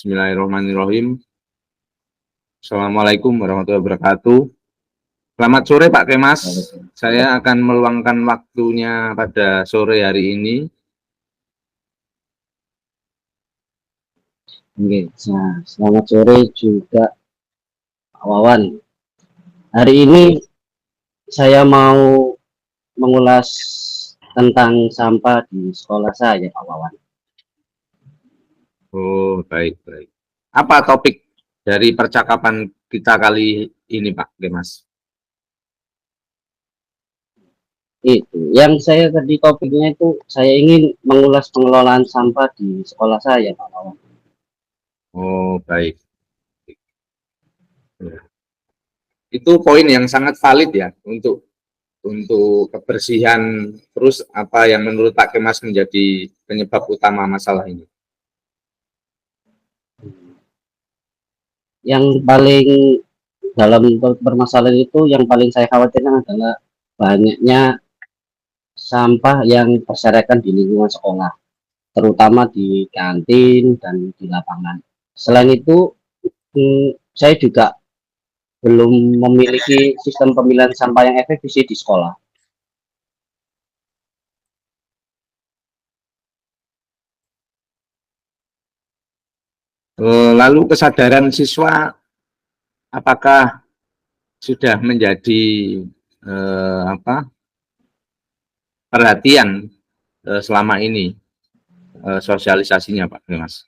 Bismillahirrahmanirrahim. Assalamualaikum warahmatullahi wabarakatuh. Selamat sore Pak Kemas. Saya akan meluangkan waktunya pada sore hari ini. Oke, selamat sore juga Pak Wawan. Hari ini saya mau mengulas tentang sampah di sekolah saya, Pak Wawan. Oh, baik. Apa topik dari percakapan kita kali ini Pak Kemas? Itu, yang saya tadi topiknya itu saya ingin mengulas pengelolaan sampah di sekolah saya, Pak Wawan. Oh, baik. Ya. Itu poin yang sangat valid ya untuk kebersihan. Terus apa yang menurut Pak Kemas menjadi penyebab utama masalah ini? Yang paling dalam permasalahan itu yang paling saya khawatirkan adalah banyaknya sampah yang berserakan di lingkungan sekolah, terutama di kantin dan di lapangan. Selain itu, saya juga belum memiliki sistem pemilihan sampah yang efektif di sekolah. Lalu kesadaran siswa apakah sudah menjadi perhatian selama ini sosialisasinya Pak Mas?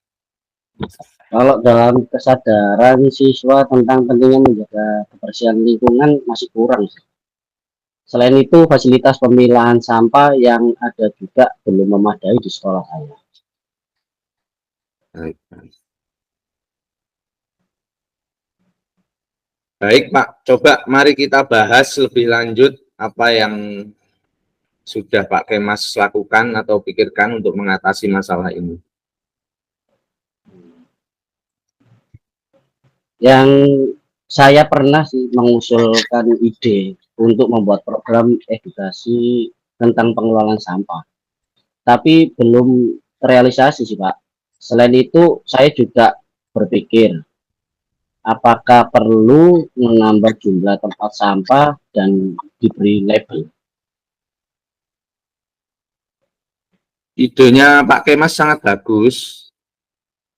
Kalau dalam kesadaran siswa tentang pentingnya menjaga kebersihan lingkungan masih kurang. Selain itu, fasilitas pemilahan sampah yang ada juga belum memadai di sekolah saya. Baik Pak, coba mari kita bahas lebih lanjut apa yang sudah Pak Kemas lakukan atau pikirkan untuk mengatasi masalah ini. Yang saya pernah sih mengusulkan ide untuk membuat program edukasi tentang pengelolaan sampah, tapi belum terrealisasi sih Pak. Selain itu, saya juga berpikir apakah perlu menambah jumlah tempat sampah dan diberi label. Idenya Pak Kemas sangat bagus.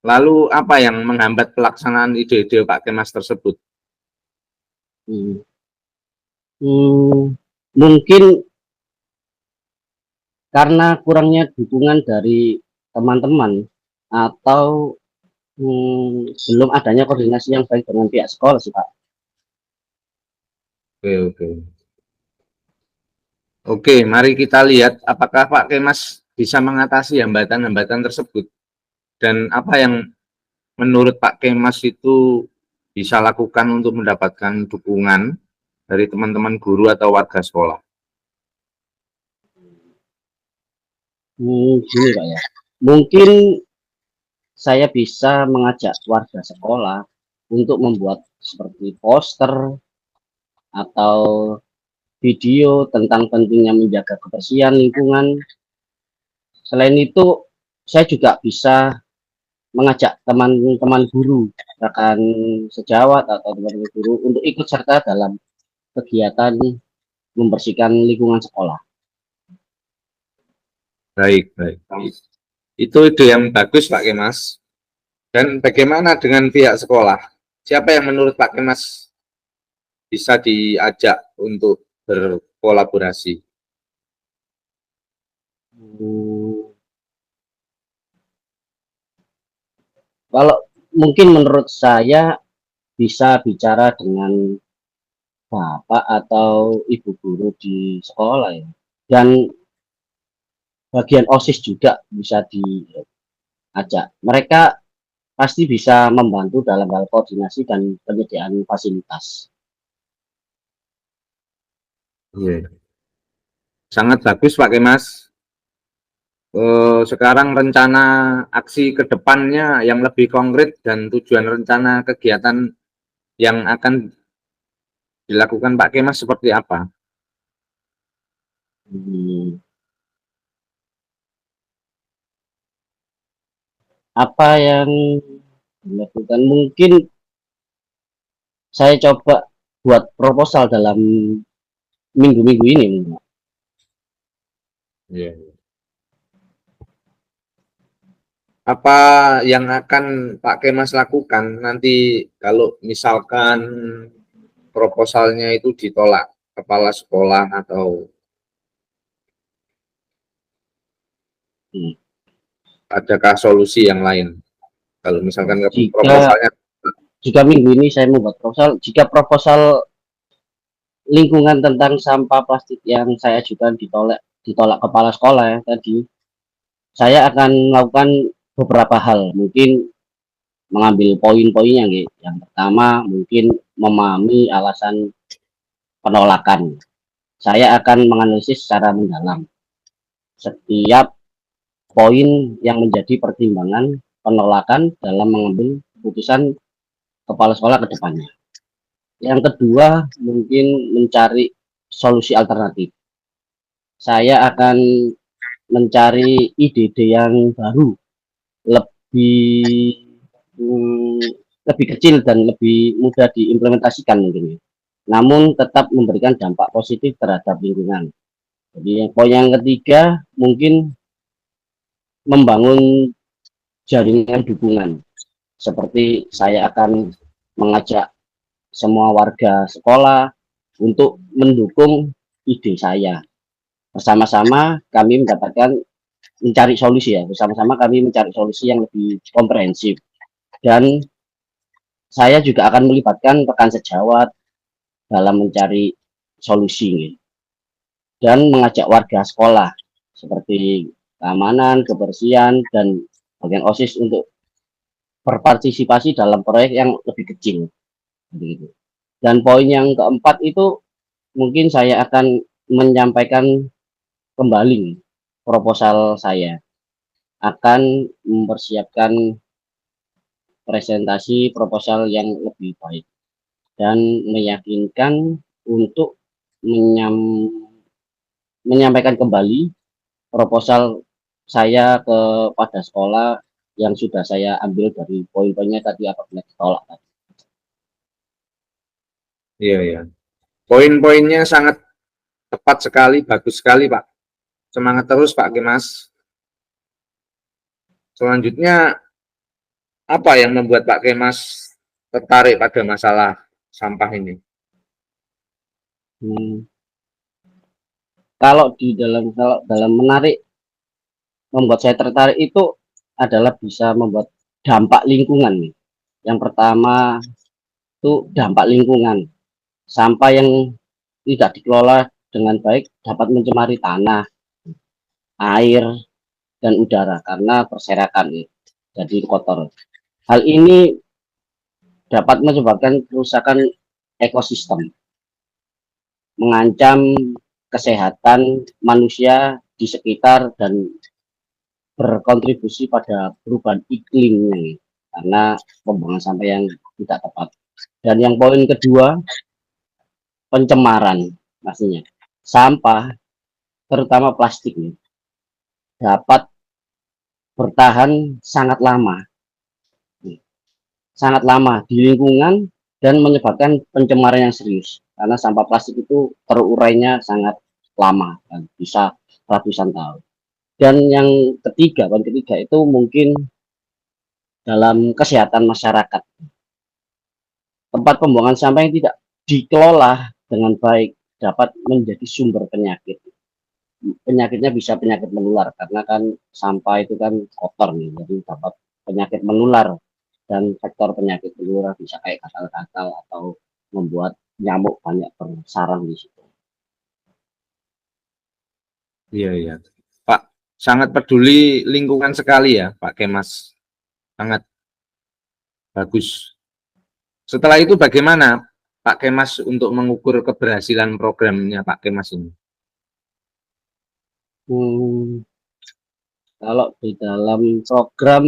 Lalu apa yang menghambat pelaksanaan ide-ide Pak Kemas tersebut? Mungkin karena kurangnya dukungan dari teman-teman atau belum adanya koordinasi yang baik dengan pihak sekolah sih Pak. Oke, mari kita lihat apakah Pak Kemas bisa mengatasi hambatan-hambatan tersebut dan apa yang menurut Pak Kemas itu bisa lakukan untuk mendapatkan dukungan dari teman-teman guru atau warga sekolah. Gini Pak ya, mungkin saya bisa mengajak warga sekolah untuk membuat seperti poster atau video tentang pentingnya menjaga kebersihan lingkungan. Selain itu, saya juga bisa mengajak teman-teman guru, rekan sejawat atau teman-teman guru untuk ikut serta dalam kegiatan membersihkan lingkungan sekolah. Baik. Itu ide yang bagus Pak Kemas. Dan bagaimana dengan pihak sekolah? Siapa yang menurut Pak Kemas bisa diajak untuk berkolaborasi? Kalau mungkin menurut saya bisa bicara dengan bapak atau ibu guru di sekolah ya. Dan bagian OSIS juga bisa diajak. Mereka pasti bisa membantu dalam hal koordinasi dan penyediaan fasilitas. Sangat bagus Pak Kemas. Sekarang rencana aksi ke depannya yang lebih konkret dan tujuan rencana kegiatan yang akan dilakukan Pak Kemas seperti apa? Apa yang Dan mungkin saya coba buat proposal dalam minggu-minggu ini. Iya. Apa yang akan Pak Kemas lakukan nanti kalau misalkan proposalnya itu ditolak kepala sekolah atau Hmm. adakah solusi yang lain? Kalau misalkan Jika proposalnya, jika minggu ini saya membuat proposal, jika proposal lingkungan tentang sampah plastik yang saya ajukan ditolak kepala sekolah ya, tadi, saya akan melakukan beberapa hal. Mungkin mengambil poin-poinnya gitu. Yang pertama mungkin memahami alasan penolakan. Saya akan menganalisis secara mendalam setiap poin yang menjadi pertimbangan penolakan dalam mengambil keputusan kepala sekolah ke depannya. Yang kedua, mungkin mencari solusi alternatif. Saya akan mencari ide-ide yang baru, lebih hmm, lebih kecil dan lebih mudah diimplementasikan mungkin. Namun tetap memberikan dampak positif terhadap lingkungan. Jadi poin yang ketiga mungkin membangun jaringan dukungan. Seperti saya akan mengajak semua warga sekolah untuk mendukung ide saya. Bersama-sama kami mencari solusi ya. Bersama-sama kami mencari solusi yang lebih komprehensif. Dan saya juga akan melibatkan rekan sejawat dalam mencari solusi dan mengajak warga sekolah seperti keamanan, kebersihan, dan bagian OSIS untuk berpartisipasi dalam proyek yang lebih kecil. Dan poin yang keempat itu mungkin saya akan menyampaikan kembali proposal saya, akan mempersiapkan presentasi proposal yang lebih baik dan meyakinkan untuk menyampaikan kembali proposal saya kepada sekolah yang sudah saya ambil dari poin-poinnya tadi apabila ditolak. iya ya, poin-poinnya sangat tepat sekali, bagus sekali Pak. Semangat terus Pak Kemas. Selanjutnya, apa yang membuat Pak Kemas tertarik pada masalah sampah ini? Hmm, kalau dalam menarik membuat saya tertarik itu adalah bisa membuat dampak lingkungan nih. Yang pertama itu dampak lingkungan. Sampah yang tidak dikelola dengan baik dapat mencemari tanah, air, dan udara karena berserakan nih, jadi kotor. Hal ini dapat menyebabkan kerusakan ekosistem, mengancam kesehatan manusia di sekitar dan berkontribusi pada perubahan iklimnya karena pembuangan sampah yang tidak tepat. Dan yang poin kedua, pencemaran pastinya. Sampah, terutama plastik dapat bertahan sangat lama di lingkungan dan menyebabkan pencemaran yang serius karena sampah plastik itu terurainya sangat lama dan bisa ratusan tahun. Dan yang ketiga, poin ketiga itu mungkin dalam kesehatan masyarakat. Tempat pembuangan sampah yang tidak dikelola dengan baik dapat menjadi sumber penyakit. Penyakitnya bisa penyakit menular karena kan sampah itu kan kotor nih, jadi dapat penyakit menular dan faktor penyakit menular bisa kayak gatal-gatal atau membuat nyamuk banyak bersarang di situ. Iya, iya. Pak, sangat peduli lingkungan sekali ya Pak Kemas. Sangat bagus. Setelah itu bagaimana Pak Kemas untuk mengukur keberhasilan programnya Pak Kemas ini? Hmm, kalau di dalam program,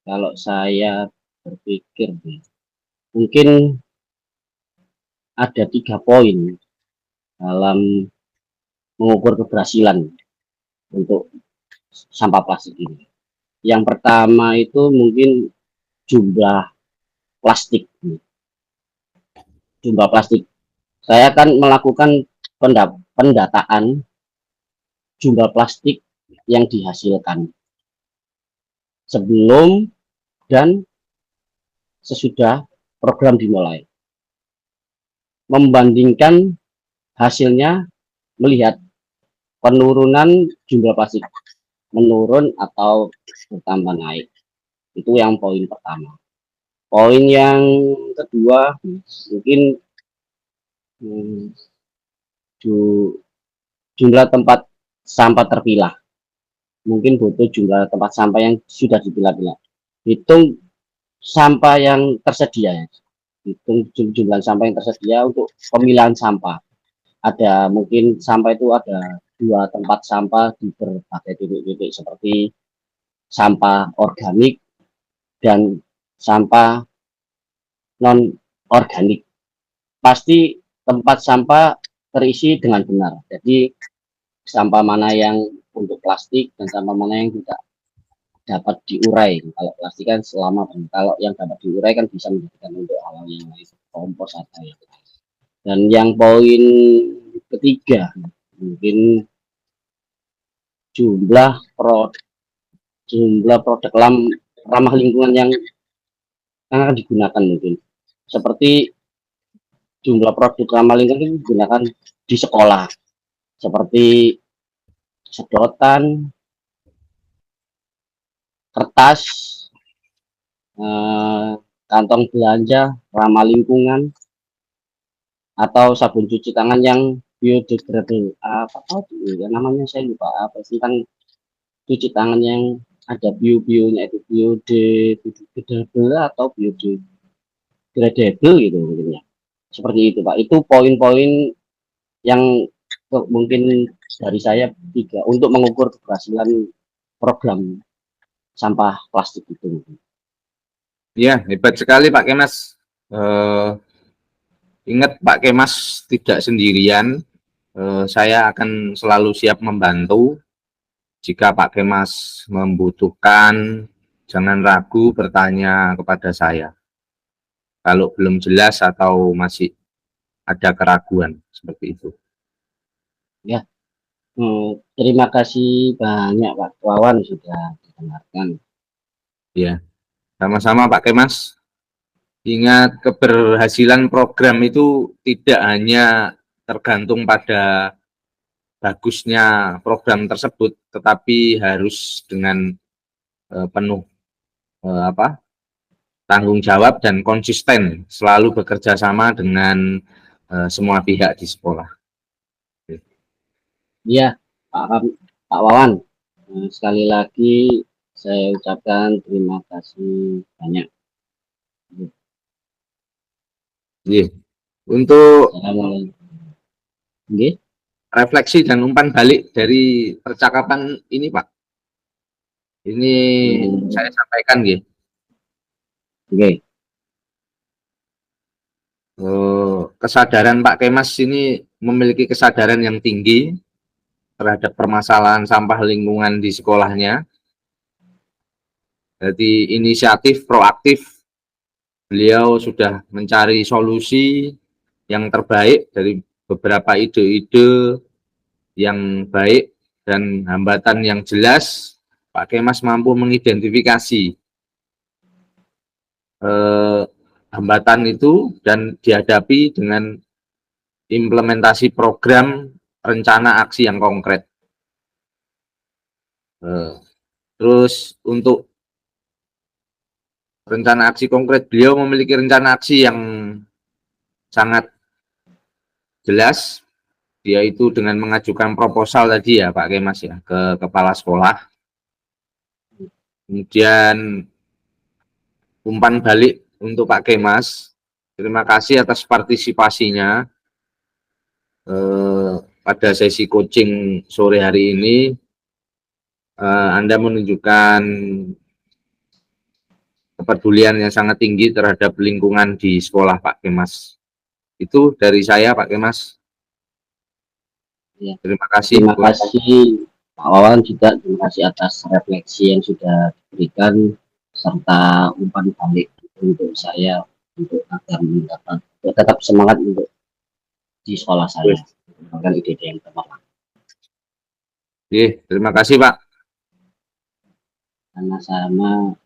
kalau saya berpikir mungkin ada 3 poin dalam mengukur keberhasilan untuk sampah plastik ini. Yang pertama itu mungkin jumlah plastik. Jumlah plastik. Saya akan melakukan pendataan jumlah plastik yang dihasilkan sebelum dan sesudah program dimulai. Membandingkan hasilnya, melihat penurunan jumlah plastik menurun atau bertambah naik. Itu yang poin pertama. Poin yang kedua, mungkin jumlah tempat sampah terpilah. Mungkin butuh jumlah tempat sampah yang sudah dipilah-pilah. Hitung sampah yang tersedia, hitung jumlah sampah yang tersedia untuk pemilahan sampah. Ada mungkin sampah itu ada 2 tempat sampah di berbagai titik-titik, seperti sampah organik dan sampah non organik. Pasti tempat sampah terisi dengan benar. Jadi sampah mana yang untuk plastik dan sampah mana yang tidak dapat diurai. Kalau plastik kan selama, kalau yang dapat diurai kan bisa menjadikan untuk hal yang lain, kompos atau yang lain. Dan yang poin ketiga, mungkin jumlah produk ramah lingkungan yang akan digunakan, mungkin seperti jumlah produk ramah lingkungan yang digunakan di sekolah, seperti sedotan, kertas, kantong belanja ramah lingkungan, atau sabun cuci tangan yang biodegradable. Apa ya namanya, saya lupa apa sih, kan cuci tangan yang ada bio-bionya, itu biodegradable atau biodegradable gitu mungkin ya. Seperti itu Pak. Itu poin-poin yang mungkin dari saya 3 untuk mengukur keberhasilan program sampah plastik itu. Ya, hebat sekali Pak Kemas. Ingat Pak Kemas tidak sendirian. Saya akan selalu siap membantu. Jika Pak Kemas membutuhkan, jangan ragu bertanya kepada saya. Kalau belum jelas atau masih ada keraguan, seperti itu. Ya, terima kasih banyak Pak Wawan sudah didengarkan. Ya, sama-sama Pak Kemas. Ingat, keberhasilan program itu tidak hanya tergantung pada bagusnya program tersebut, tetapi harus dengan penuh tanggung jawab dan konsisten, selalu bekerja sama dengan semua pihak di sekolah. Iya, Pak Wawan, sekali lagi saya ucapkan terima kasih banyak. Yeah. Untuk refleksi dan umpan balik dari percakapan ini Pak, ini saya sampaikan ya. Kesadaran Pak Kemas ini memiliki kesadaran yang tinggi terhadap permasalahan sampah lingkungan di sekolahnya. Jadi inisiatif proaktif, beliau sudah mencari solusi yang terbaik dari beberapa ide-ide yang baik dan hambatan yang jelas. Pak Kemas mampu mengidentifikasi hambatan itu dan dihadapi dengan implementasi program rencana aksi yang konkret. Terus untuk rencana aksi konkret, beliau memiliki rencana aksi yang sangat jelas, yaitu dengan mengajukan proposal tadi ya Pak Kemas ya, ke kepala sekolah. Kemudian umpan balik untuk Pak Kemas, terima kasih atas partisipasinya pada sesi coaching sore hari ini. Anda menunjukkan kepedulian yang sangat tinggi terhadap lingkungan di sekolah Pak Kemas. Itu dari saya Pak Kemas. Ya. Terima kasih. Terima kasih Pak Wawan juga, terima kasih atas refleksi yang sudah diberikan. serta umpan balik untuk saya untuk agar mendapat tetap semangat untuk di sekolah saya, mengembangkan ide-ide yang cemerlang. Terima kasih Pak. Karena sama